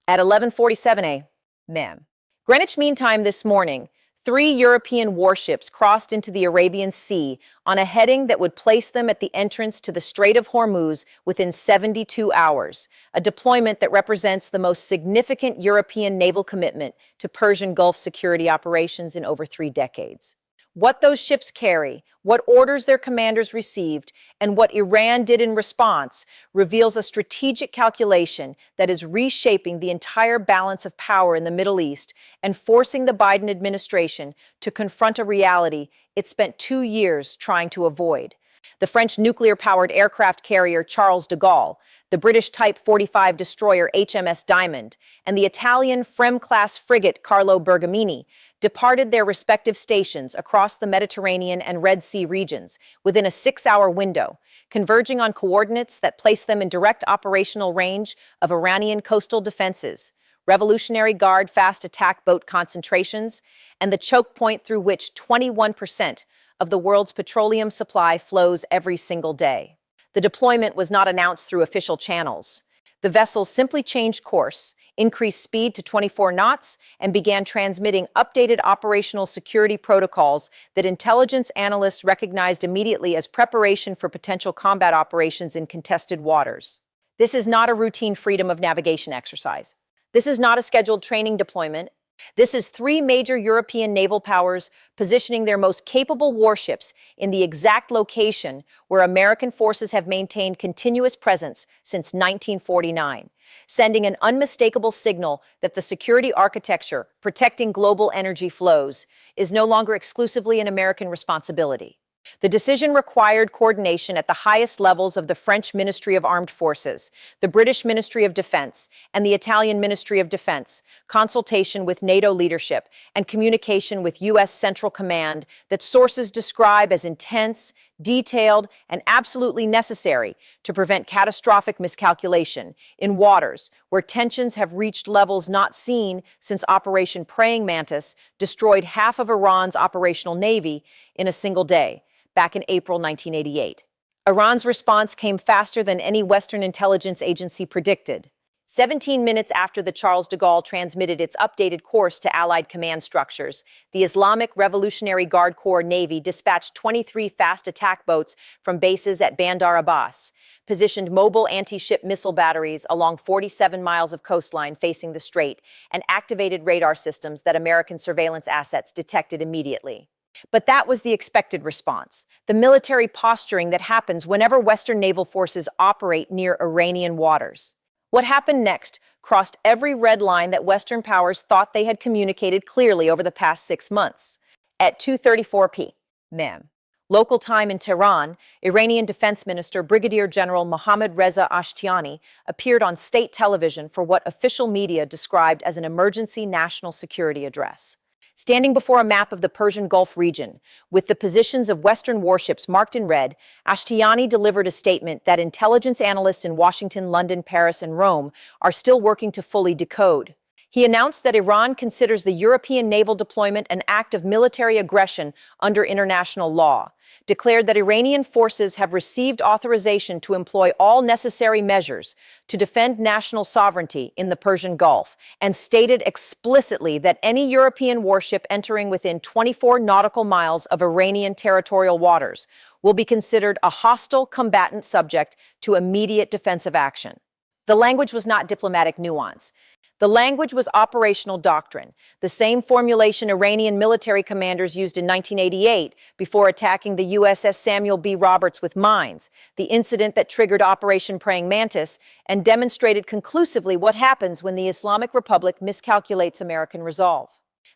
At 11:47 a.m. Greenwich Mean Time this morning, 3 European warships crossed into the Arabian Sea on a heading that would place them at the entrance to the Strait of Hormuz within 72 hours, a deployment that represents the most significant European naval commitment to Persian Gulf security operations in over 3 decades. What those ships carry, what orders their commanders received, and what Iran did in response reveals a strategic calculation that is reshaping the entire balance of power in the Middle East and forcing the Biden administration to confront a reality it spent 2 years trying to avoid. The French nuclear-powered aircraft carrier Charles de Gaulle, the British Type 45 destroyer HMS Diamond, and the Italian Frem-class frigate Carlo Bergamini departed their respective stations across the Mediterranean and Red Sea regions within a 6-hour window, converging on coordinates that placed them in direct operational range of Iranian coastal defenses, Revolutionary Guard fast attack boat concentrations, and the choke point through which 21% of the world's petroleum supply flows every single day. The deployment was not announced through official channels. The vessels simply changed course, increased speed to 24 knots, and began transmitting updated operational security protocols that intelligence analysts recognized immediately as preparation for potential combat operations in contested waters. This is not a routine freedom of navigation exercise. This is not a scheduled training deployment. This is 3 major European naval powers positioning their most capable warships in the exact location where American forces have maintained continuous presence since 1949, sending an unmistakable signal that the security architecture protecting global energy flows is no longer exclusively an American responsibility. The decision required coordination at the highest levels of the French Ministry of Armed Forces, the British Ministry of Defense, and the Italian Ministry of Defense, consultation with NATO leadership, and communication with U.S. Central Command that sources describe as intense, detailed, and absolutely necessary to prevent catastrophic miscalculation in waters where tensions have reached levels not seen since Operation Praying Mantis destroyed half of Iran's operational navy in a single day, back in April 1988. Iran's response came faster than any Western intelligence agency predicted. 17 minutes after the Charles de Gaulle transmitted its updated course to Allied command structures, the Islamic Revolutionary Guard Corps Navy dispatched 23 fast attack boats from bases at Bandar Abbas, positioned mobile anti-ship missile batteries along 47 miles of coastline facing the strait, and activated radar systems that American surveillance assets detected immediately. But that was the expected response, the military posturing that happens whenever Western naval forces operate near Iranian waters. What happened next crossed every red line that Western powers thought they had communicated clearly over the past 6 months. At 2:34 p.m. local time in Tehran, Iranian Defense Minister Brigadier General Mohammad Reza Ashtiani appeared on state television for what official media described as an emergency national security address. Standing before a map of the Persian Gulf region, with the positions of Western warships marked in red, Ashtiani delivered a statement that intelligence analysts in Washington, London, Paris, and Rome are still working to fully decode. He announced that Iran considers the European naval deployment an act of military aggression under international law, declared that Iranian forces have received authorization to employ all necessary measures to defend national sovereignty in the Persian Gulf, and stated explicitly that any European warship entering within 24 nautical miles of Iranian territorial waters will be considered a hostile combatant subject to immediate defensive action. The language was not diplomatic nuance. The language was operational doctrine, the same formulation Iranian military commanders used in 1988 before attacking the USS Samuel B. Roberts with mines, the incident that triggered Operation Praying Mantis and demonstrated conclusively what happens when the Islamic Republic miscalculates American resolve.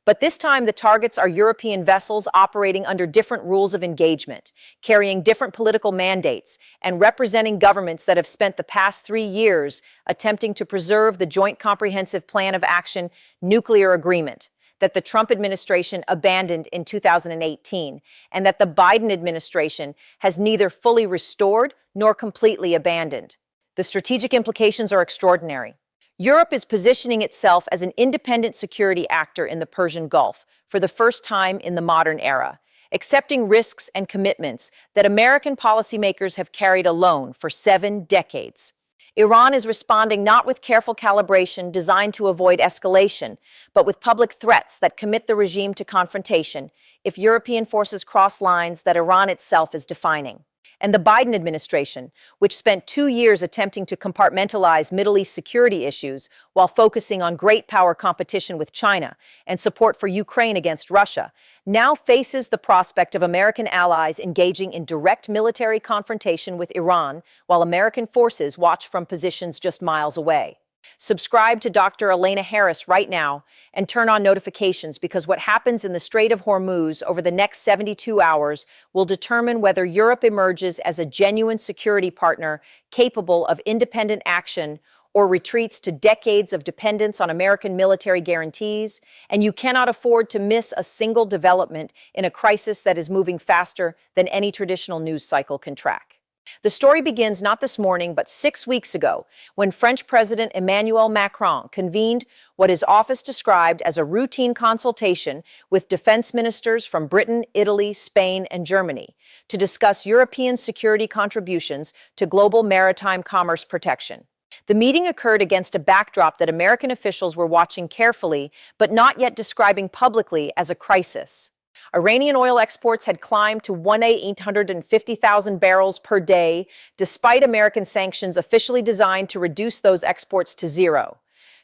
But this time, the targets are European vessels operating under different rules of engagement, carrying different political mandates, and representing governments that have spent the past 3 years attempting to preserve the Joint Comprehensive Plan of Action nuclear agreement that the Trump administration abandoned in 2018, and that the Biden administration has neither fully restored nor completely abandoned. The strategic implications are extraordinary. Europe is positioning itself as an independent security actor in the Persian Gulf for the first time in the modern era, accepting risks and commitments that American policymakers have carried alone for 7 decades. Iran is responding not with careful calibration designed to avoid escalation, but with public threats that commit the regime to confrontation if European forces cross lines that Iran itself is defining. And the Biden administration, which spent 2 years attempting to compartmentalize Middle East security issues while focusing on great power competition with China and support for Ukraine against Russia, now faces the prospect of American allies engaging in direct military confrontation with Iran while American forces watch from positions just miles away. Subscribe to Dr. Elena Harris right now and turn on notifications, because what happens in the Strait of Hormuz over the next 72 hours will determine whether Europe emerges as a genuine security partner capable of independent action or retreats to decades of dependence on American military guarantees. And you cannot afford to miss a single development in a crisis that is moving faster than any traditional news cycle can track. The story begins not this morning, but 6 weeks ago, when French President Emmanuel Macron convened what his office described as a routine consultation with defense ministers from Britain, Italy, Spain, and Germany to discuss European security contributions to global maritime commerce protection. The meeting occurred against a backdrop that American officials were watching carefully, but not yet describing publicly as a crisis. Iranian oil exports had climbed to 850,000 barrels per day, despite American sanctions officially designed to reduce those exports to zero.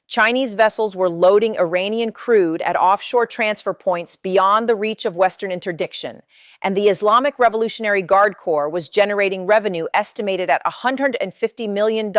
Chinese vessels were loading Iranian crude at offshore transfer points beyond the reach of Western interdiction, and the Islamic Revolutionary Guard Corps was generating revenue estimated at $150 million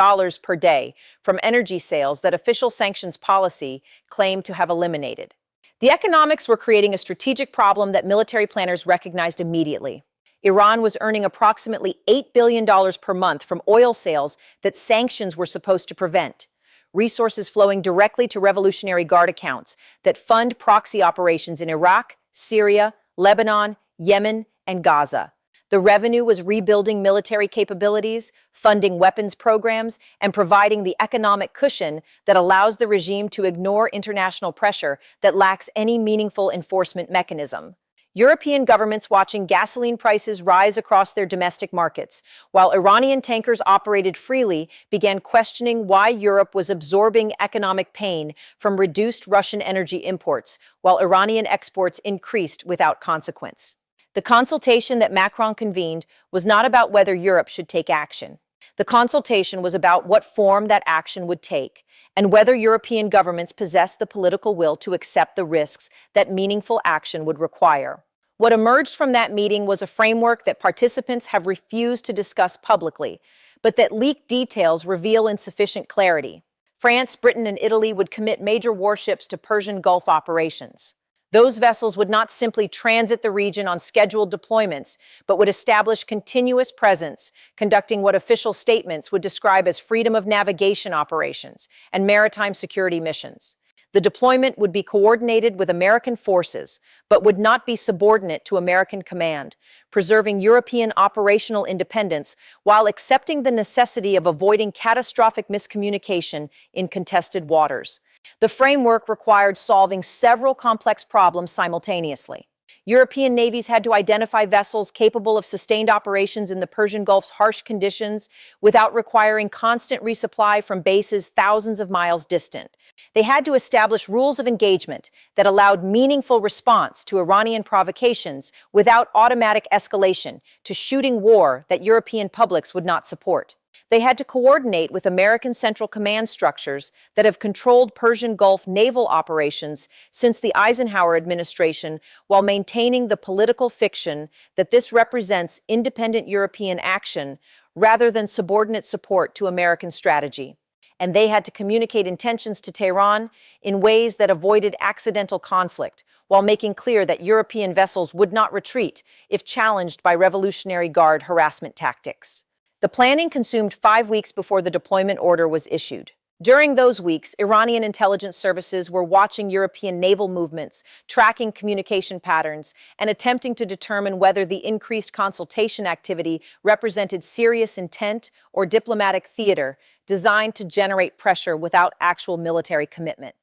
per day from energy sales that official sanctions policy claimed to have eliminated. The economics were creating a strategic problem that military planners recognized immediately. Iran was earning approximately $8 billion per month from oil sales that sanctions were supposed to prevent, resources flowing directly to Revolutionary Guard accounts that fund proxy operations in Iraq, Syria, Lebanon, Yemen, and Gaza. The revenue was rebuilding military capabilities, funding weapons programs, and providing the economic cushion that allows the regime to ignore international pressure that lacks any meaningful enforcement mechanism. European governments watching gasoline prices rise across their domestic markets, while Iranian tankers operated freely, began questioning why Europe was absorbing economic pain from reduced Russian energy imports, while Iranian exports increased without consequence. The consultation that Macron convened was not about whether Europe should take action. The consultation was about what form that action would take and whether European governments possess the political will to accept the risks that meaningful action would require. What emerged from that meeting was a framework that participants have refused to discuss publicly, but that leaked details reveal insufficient clarity. France, Britain, and Italy would commit major warships to Persian Gulf operations. Those vessels would not simply transit the region on scheduled deployments, but would establish continuous presence, conducting what official statements would describe as freedom of navigation operations and maritime security missions. The deployment would be coordinated with American forces, but would not be subordinate to American command, preserving European operational independence while accepting the necessity of avoiding catastrophic miscommunication in contested waters. The framework required solving several complex problems simultaneously. European navies had to identify vessels capable of sustained operations in the Persian Gulf's harsh conditions without requiring constant resupply from bases thousands of miles distant. They had to establish rules of engagement that allowed meaningful response to Iranian provocations without automatic escalation to shooting war that European publics would not support. They had to coordinate with American Central Command structures that have controlled Persian Gulf naval operations since the Eisenhower administration, while maintaining the political fiction that this represents independent European action rather than subordinate support to American strategy. And they had to communicate intentions to Tehran in ways that avoided accidental conflict, while making clear that European vessels would not retreat if challenged by Revolutionary Guard harassment tactics. The planning consumed 5 weeks before the deployment order was issued. During those weeks, Iranian intelligence services were watching European naval movements, tracking communication patterns, and attempting to determine whether the increased consultation activity represented serious intent or diplomatic theater designed to generate pressure without actual military commitment.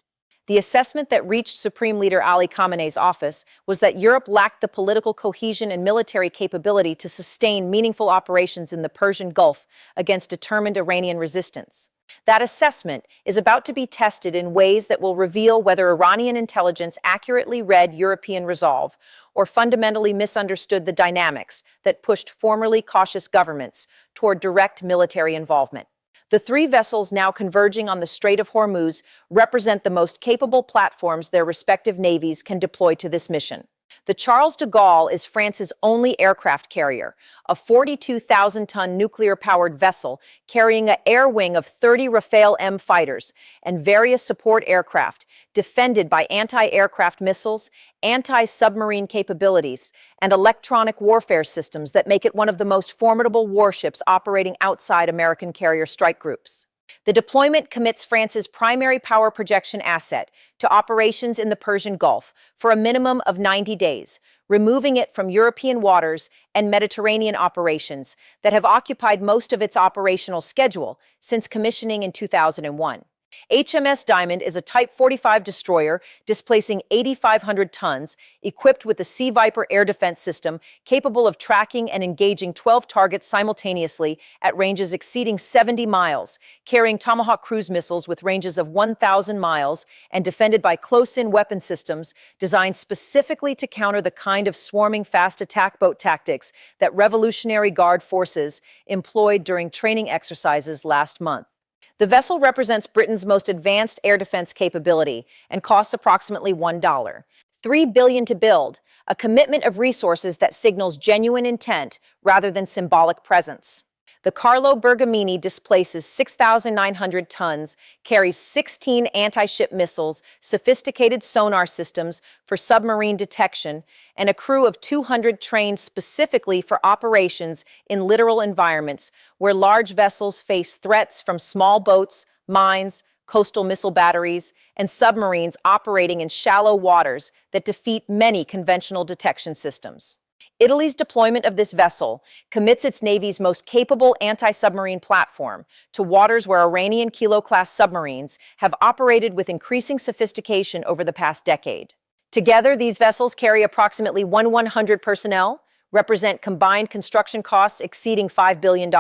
The assessment that reached Supreme Leader Ali Khamenei's office was that Europe lacked the political cohesion and military capability to sustain meaningful operations in the Persian Gulf against determined Iranian resistance. That assessment is about to be tested in ways that will reveal whether Iranian intelligence accurately read European resolve or fundamentally misunderstood the dynamics that pushed formerly cautious governments toward direct military involvement. The three vessels now converging on the Strait of Hormuz represent the most capable platforms their respective navies can deploy to this mission. The Charles de Gaulle is France's only aircraft carrier, a 42,000-ton nuclear-powered vessel carrying an air wing of 30 Rafale M fighters and various support aircraft, defended by anti-aircraft missiles, anti-submarine capabilities, and electronic warfare systems that make it one of the most formidable warships operating outside American carrier strike groups. The deployment commits France's primary power projection asset to operations in the Persian Gulf for a minimum of 90 days, removing it from European waters and Mediterranean operations that have occupied most of its operational schedule since commissioning in 2001. HMS Diamond is a Type 45 destroyer displacing 8,500 tons, equipped with the Sea Viper air defense system capable of tracking and engaging 12 targets simultaneously at ranges exceeding 70 miles, carrying Tomahawk cruise missiles with ranges of 1,000 miles, and defended by close-in weapon systems designed specifically to counter the kind of swarming fast attack boat tactics that Revolutionary Guard forces employed during training exercises last month. The vessel represents Britain's most advanced air defense capability and costs approximately $3 billion to build, a commitment of resources that signals genuine intent rather than symbolic presence. The Carlo Bergamini displaces 6,900 tons, carries 16 anti-ship missiles, sophisticated sonar systems for submarine detection, and a crew of 200 trained specifically for operations in littoral environments where large vessels face threats from small boats, mines, coastal missile batteries, and submarines operating in shallow waters that defeat many conventional detection systems. Italy's deployment of this vessel commits its Navy's most capable anti-submarine platform to waters where Iranian Kilo-class submarines have operated with increasing sophistication over the past decade. Together, these vessels carry approximately 100 personnel, represent combined construction costs exceeding $5 billion,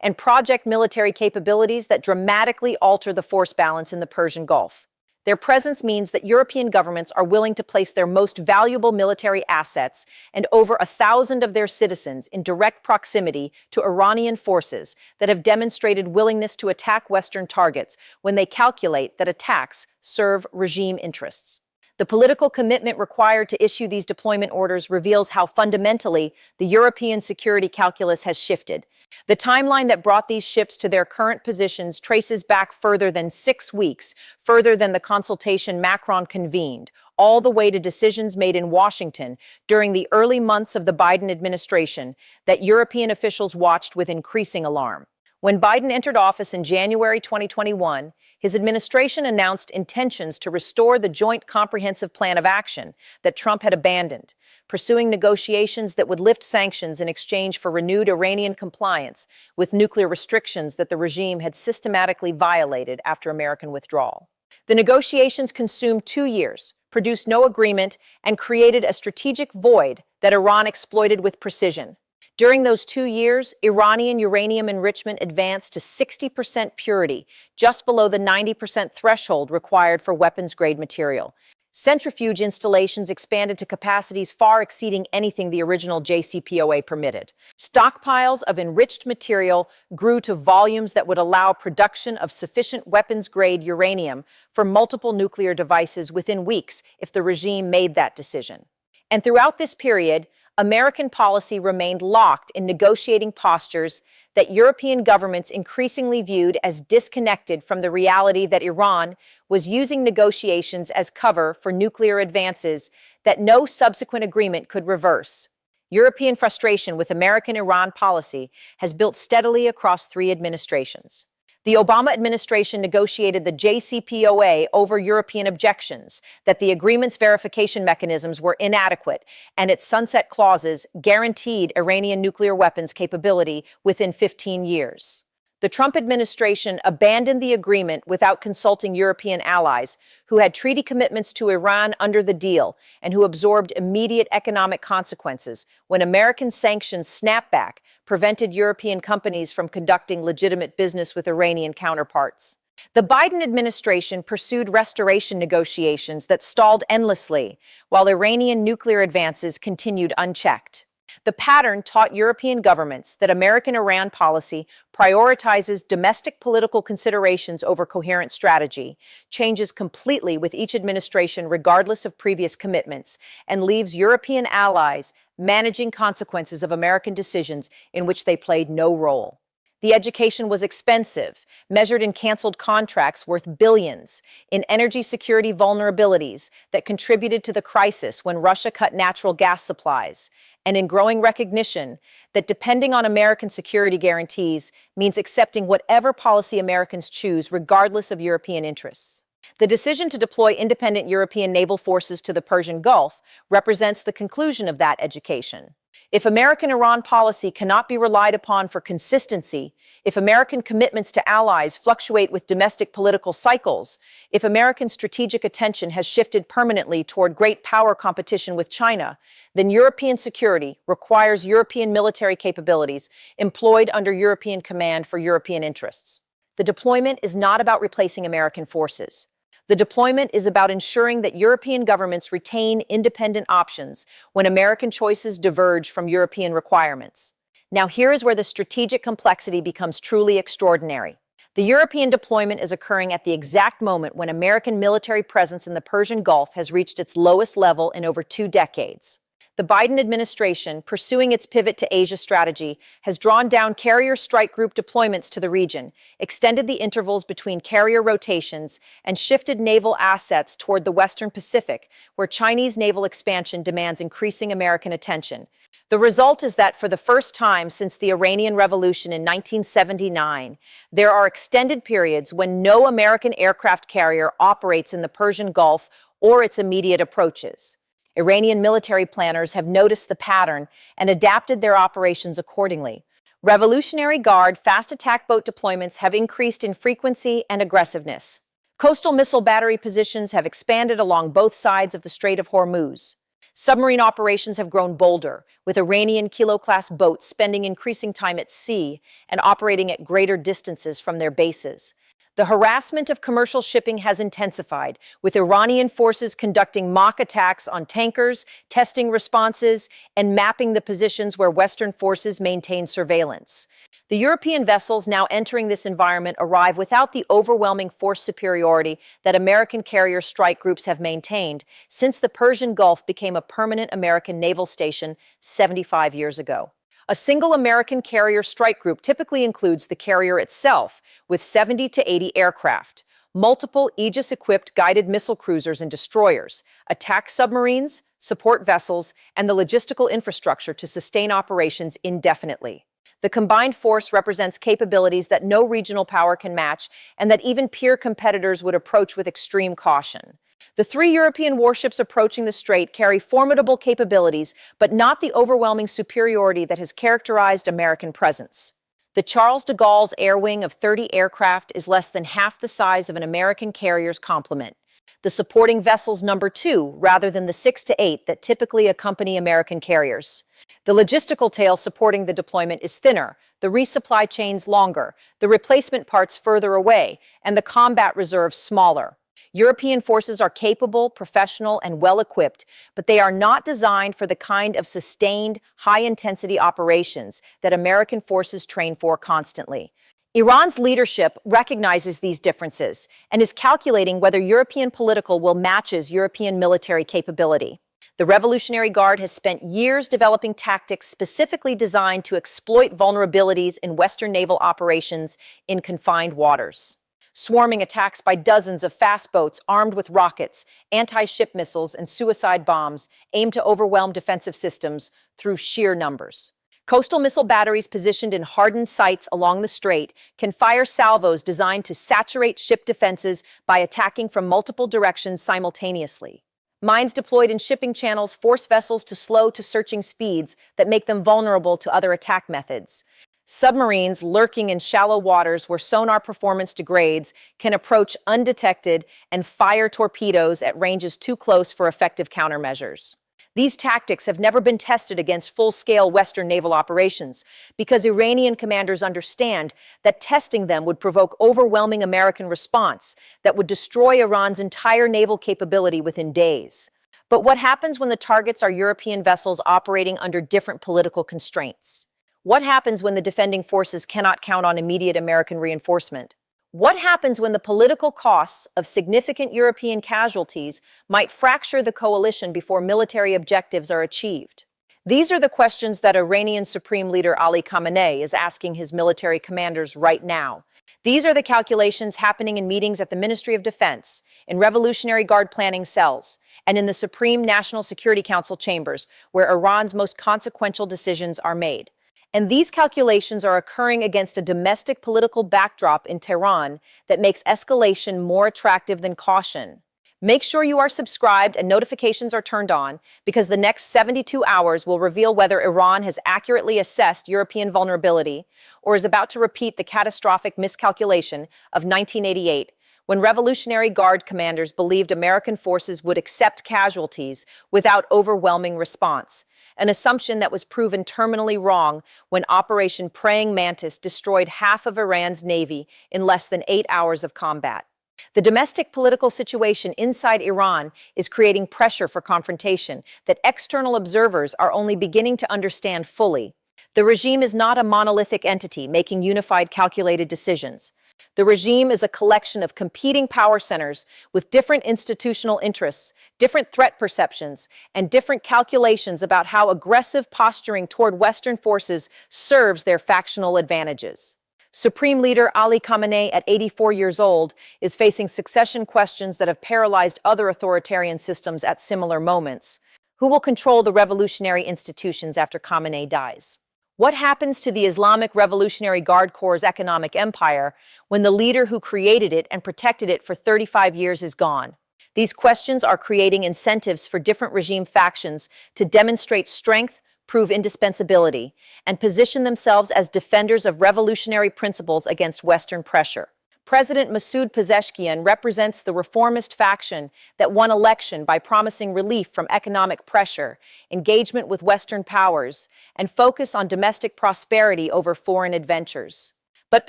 and project military capabilities that dramatically alter the force balance in the Persian Gulf. Their presence means that European governments are willing to place their most valuable military assets and over 1,000 of their citizens in direct proximity to Iranian forces that have demonstrated willingness to attack Western targets when they calculate that attacks serve regime interests. The political commitment required to issue these deployment orders reveals how fundamentally the European security calculus has shifted. The timeline that brought these ships to their current positions traces back further than 6 weeks, further than the consultation Macron convened, all the way to decisions made in Washington during the early months of the Biden administration that European officials watched with increasing alarm. When Biden entered office in January 2021, his administration announced intentions to restore the Joint Comprehensive Plan of Action that Trump had abandoned, pursuing negotiations that would lift sanctions in exchange for renewed Iranian compliance with nuclear restrictions that the regime had systematically violated after American withdrawal. The negotiations consumed 2 years, produced no agreement, and created a strategic void that Iran exploited with precision. During those 2 years, Iranian uranium enrichment advanced to 60% purity, just below the 90% threshold required for weapons-grade material. Centrifuge installations expanded to capacities far exceeding anything the original JCPOA permitted. Stockpiles of enriched material grew to volumes that would allow production of sufficient weapons-grade uranium for multiple nuclear devices within weeks if the regime made that decision. And throughout this period, American policy remained locked in negotiating postures that European governments increasingly viewed as disconnected from the reality that Iran was using negotiations as cover for nuclear advances that no subsequent agreement could reverse. European frustration with American Iran policy has built steadily across 3 administrations. The Obama administration negotiated the JCPOA over European objections that the agreement's verification mechanisms were inadequate and its sunset clauses guaranteed Iranian nuclear weapons capability within 15 years. The Trump administration abandoned the agreement without consulting European allies, who had treaty commitments to Iran under the deal and who absorbed immediate economic consequences when American sanctions snapback prevented European companies from conducting legitimate business with Iranian counterparts. The Biden administration pursued restoration negotiations that stalled endlessly, while Iranian nuclear advances continued unchecked. The pattern taught European governments that American Iran policy prioritizes domestic political considerations over coherent strategy, changes completely with each administration regardless of previous commitments, and leaves European allies managing consequences of American decisions in which they played no role. The education was expensive, measured in canceled contracts worth billions, in energy security vulnerabilities that contributed to the crisis when Russia cut natural gas supplies, and in growing recognition that depending on American security guarantees means accepting whatever policy Americans choose regardless of European interests. The decision to deploy independent European naval forces to the Persian Gulf represents the conclusion of that education. If American Iran policy cannot be relied upon for consistency, if American commitments to allies fluctuate with domestic political cycles, if American strategic attention has shifted permanently toward great power competition with China, then European security requires European military capabilities employed under European command for European interests. The deployment is not about replacing American forces. The deployment is about ensuring that European governments retain independent options when American choices diverge from European requirements. Now, here is where the strategic complexity becomes truly extraordinary. The European deployment is occurring at the exact moment when American military presence in the Persian Gulf has reached its lowest level in over 2 decades. The Biden administration, pursuing its pivot to Asia strategy, has drawn down carrier strike group deployments to the region, extended the intervals between carrier rotations, and shifted naval assets toward the Western Pacific, where Chinese naval expansion demands increasing American attention. The result is that for the first time since the Iranian Revolution in 1979, there are extended periods when no American aircraft carrier operates in the Persian Gulf or its immediate approaches. Iranian military planners have noticed the pattern and adapted their operations accordingly. Revolutionary Guard fast attack boat deployments have increased in frequency and aggressiveness. Coastal missile battery positions have expanded along both sides of the Strait of Hormuz. Submarine operations have grown bolder, with Iranian Kilo-class boats spending increasing time at sea and operating at greater distances from their bases. The harassment of commercial shipping has intensified, with Iranian forces conducting mock attacks on tankers, testing responses, and mapping the positions where Western forces maintain surveillance. The European vessels now entering this environment arrive without the overwhelming force superiority that American carrier strike groups have maintained since the Persian Gulf became a permanent American naval station 75 years ago. A single American carrier strike group typically includes the carrier itself, with 70 to 80 aircraft, multiple Aegis-equipped guided missile cruisers and destroyers, attack submarines, support vessels, and the logistical infrastructure to sustain operations indefinitely. The combined force represents capabilities that no regional power can match and that even peer competitors would approach with extreme caution. The 3 European warships approaching the strait carry formidable capabilities, but not the overwhelming superiority that has characterized American presence. The Charles de Gaulle's air wing of 30 aircraft is less than half the size of an American carrier's complement. The supporting vessels number 2 rather than the 6 to 8 that typically accompany American carriers. The logistical tail supporting the deployment is thinner, the resupply chains longer, the replacement parts further away, and the combat reserves smaller. European forces are capable, professional, and well-equipped, but they are not designed for the kind of sustained, high-intensity operations that American forces train for constantly. Iran's leadership recognizes these differences and is calculating whether European political will matches European military capability. The Revolutionary Guard has spent years developing tactics specifically designed to exploit vulnerabilities in Western naval operations in confined waters. Swarming attacks by dozens of fast boats armed with rockets, anti-ship missiles, and suicide bombs aim to overwhelm defensive systems through sheer numbers. Coastal missile batteries positioned in hardened sites along the strait can fire salvos designed to saturate ship defenses by attacking from multiple directions simultaneously. Mines deployed in shipping channels force vessels to slow to searching speeds that make them vulnerable to other attack methods. Submarines lurking in shallow waters where sonar performance degrades can approach undetected and fire torpedoes at ranges too close for effective countermeasures. These tactics have never been tested against full-scale Western naval operations because Iranian commanders understand that testing them would provoke overwhelming American response that would destroy Iran's entire naval capability within days. But what happens when the targets are European vessels operating under different political constraints? What happens when the defending forces cannot count on immediate American reinforcement? What happens when the political costs of significant European casualties might fracture the coalition before military objectives are achieved? These are the questions that Iranian Supreme Leader Ali Khamenei is asking his military commanders right now. These are the calculations happening in meetings at the Ministry of Defense, in Revolutionary Guard planning cells, and in the Supreme National Security Council chambers, where Iran's most consequential decisions are made. And these calculations are occurring against a domestic political backdrop in Tehran that makes escalation more attractive than caution. Make sure you are subscribed and notifications are turned on, because the next 72 hours will reveal whether Iran has accurately assessed European vulnerability or is about to repeat the catastrophic miscalculation of 1988, when Revolutionary Guard commanders believed American forces would accept casualties without overwhelming response. An assumption that was proven terminally wrong when Operation Praying Mantis destroyed half of Iran's navy in less than 8 hours of combat. The domestic political situation inside Iran is creating pressure for confrontation that external observers are only beginning to understand fully. The regime is not a monolithic entity making unified, calculated decisions. The regime is a collection of competing power centers with different institutional interests, different threat perceptions, and different calculations about how aggressive posturing toward Western forces serves their factional advantages. Supreme Leader Ali Khamenei, at 84 years old, is facing succession questions that have paralyzed other authoritarian systems at similar moments. Who will control the revolutionary institutions after Khamenei dies? What happens to the Islamic Revolutionary Guard Corps' economic empire when the leader who created it and protected it for 35 years is gone? These questions are creating incentives for different regime factions to demonstrate strength, prove indispensability, and position themselves as defenders of revolutionary principles against Western pressure. President Masoud Pezeshkian represents the reformist faction that won election by promising relief from economic pressure, engagement with Western powers, and focus on domestic prosperity over foreign adventures. But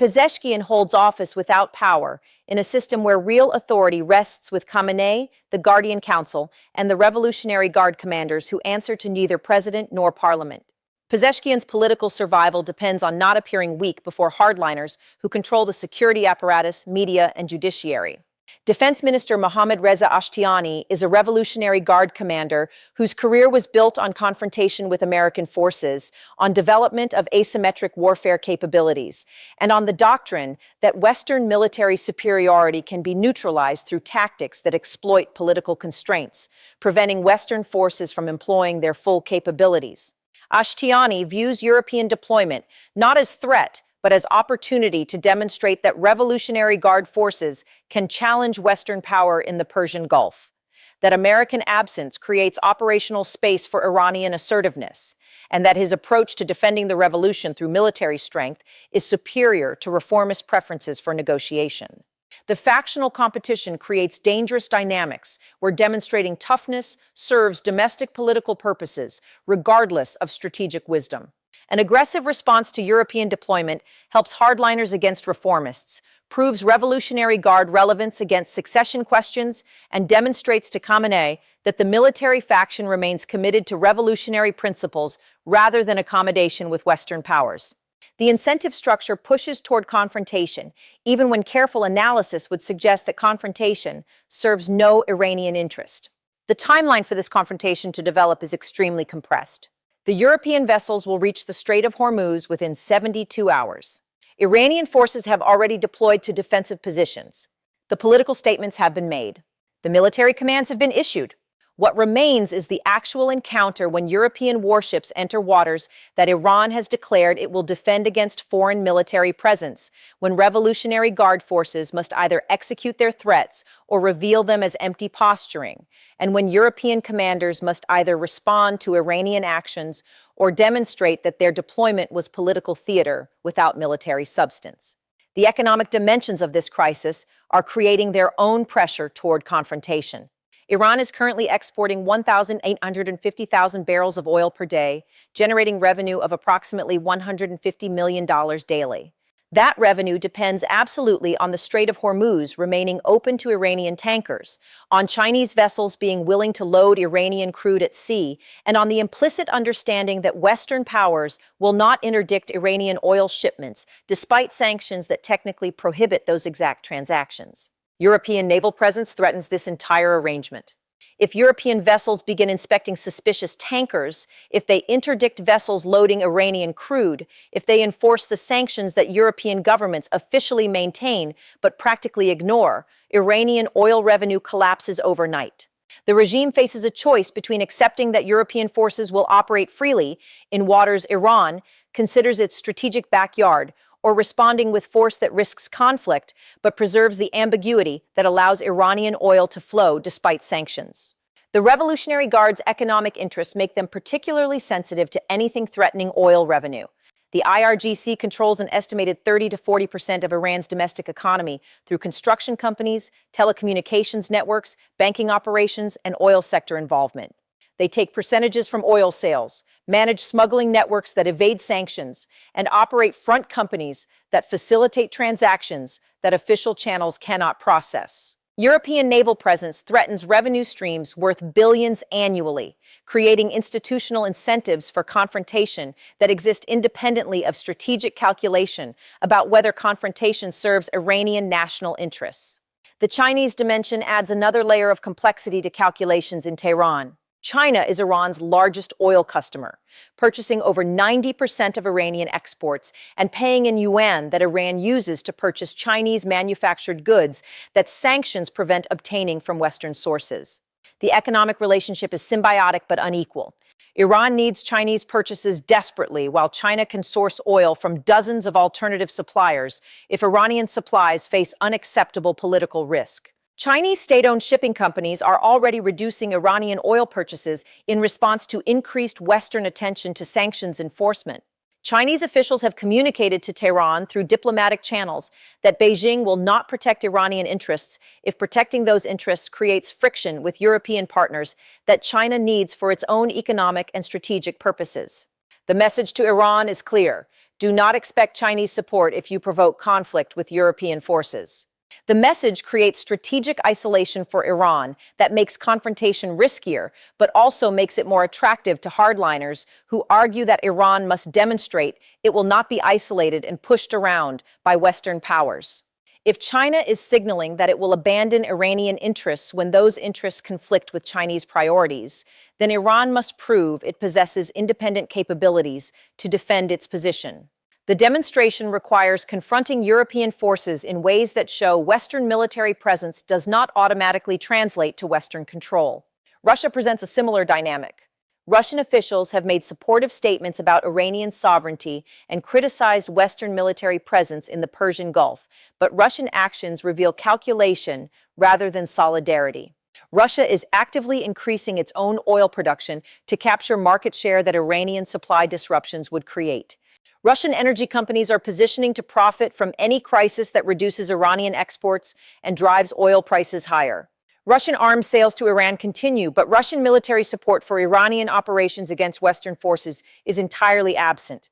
Pezeshkian holds office without power, in a system where real authority rests with Khamenei, the Guardian Council, and the Revolutionary Guard commanders who answer to neither president nor parliament. Pezeshkian's political survival depends on not appearing weak before hardliners who control the security apparatus, media, and judiciary. Defense Minister Mohammad Reza Ashtiani is a Revolutionary Guard commander whose career was built on confrontation with American forces, on development of asymmetric warfare capabilities, and on the doctrine that Western military superiority can be neutralized through tactics that exploit political constraints, preventing Western forces from employing their full capabilities. Ashtiani views European deployment not as threat, but as opportunity to demonstrate that Revolutionary Guard forces can challenge Western power in the Persian Gulf, that American absence creates operational space for Iranian assertiveness, and that his approach to defending the revolution through military strength is superior to reformist preferences for negotiation. The factional competition creates dangerous dynamics where demonstrating toughness serves domestic political purposes, regardless of strategic wisdom. An aggressive response to European deployment helps hardliners against reformists, proves Revolutionary Guard relevance against succession questions, and demonstrates to Khamenei that the military faction remains committed to revolutionary principles rather than accommodation with Western powers. The incentive structure pushes toward confrontation, even when careful analysis would suggest that confrontation serves no Iranian interest. The timeline for this confrontation to develop is extremely compressed. The European vessels will reach the Strait of Hormuz within 72 hours. Iranian forces have already deployed to defensive positions. The political statements have been made. The military commands have been issued. What remains is the actual encounter when European warships enter waters that Iran has declared it will defend against foreign military presence, when Revolutionary Guard forces must either execute their threats or reveal them as empty posturing, and when European commanders must either respond to Iranian actions or demonstrate that their deployment was political theater without military substance. The economic dimensions of this crisis are creating their own pressure toward confrontation. Iran is currently exporting 1,850,000 barrels of oil per day, generating revenue of approximately $150 million daily. That revenue depends absolutely on the Strait of Hormuz remaining open to Iranian tankers, on Chinese vessels being willing to load Iranian crude at sea, and on the implicit understanding that Western powers will not interdict Iranian oil shipments, despite sanctions that technically prohibit those exact transactions. European naval presence threatens this entire arrangement. If European vessels begin inspecting suspicious tankers, if they interdict vessels loading Iranian crude, if they enforce the sanctions that European governments officially maintain but practically ignore, Iranian oil revenue collapses overnight. The regime faces a choice between accepting that European forces will operate freely in waters Iran considers its strategic backyard, or responding with force that risks conflict but preserves the ambiguity that allows Iranian oil to flow despite sanctions. The Revolutionary Guard's economic interests make them particularly sensitive to anything threatening oil revenue. The IRGC controls an estimated 30 to 40% of Iran's domestic economy through construction companies, telecommunications networks, banking operations, and oil sector involvement. They take percentages from oil sales, manage smuggling networks that evade sanctions, and operate front companies that facilitate transactions that official channels cannot process. European naval presence threatens revenue streams worth billions annually, creating institutional incentives for confrontation that exist independently of strategic calculation about whether confrontation serves Iranian national interests. The Chinese dimension adds another layer of complexity to calculations in Tehran. China is Iran's largest oil customer, purchasing over 90% of Iranian exports and paying in yuan that Iran uses to purchase Chinese manufactured goods that sanctions prevent obtaining from Western sources. The economic relationship is symbiotic but unequal. Iran needs Chinese purchases desperately, while China can source oil from dozens of alternative suppliers if Iranian supplies face unacceptable political risk. Chinese state-owned shipping companies are already reducing Iranian oil purchases in response to increased Western attention to sanctions enforcement. Chinese officials have communicated to Tehran through diplomatic channels that Beijing will not protect Iranian interests if protecting those interests creates friction with European partners that China needs for its own economic and strategic purposes. The message to Iran is clear: do not expect Chinese support if you provoke conflict with European forces. The message creates strategic isolation for Iran that makes confrontation riskier, but also makes it more attractive to hardliners who argue that Iran must demonstrate it will not be isolated and pushed around by Western powers. If China is signaling that it will abandon Iranian interests when those interests conflict with Chinese priorities, then Iran must prove it possesses independent capabilities to defend its position. The demonstration requires confronting European forces in ways that show Western military presence does not automatically translate to Western control. Russia presents a similar dynamic. Russian officials have made supportive statements about Iranian sovereignty and criticized Western military presence in the Persian Gulf, but Russian actions reveal calculation rather than solidarity. Russia is actively increasing its own oil production to capture market share that Iranian supply disruptions would create. Russian energy companies are positioning to profit from any crisis that reduces Iranian exports and drives oil prices higher. Russian arms sales to Iran continue, but Russian military support for Iranian operations against Western forces is entirely absent.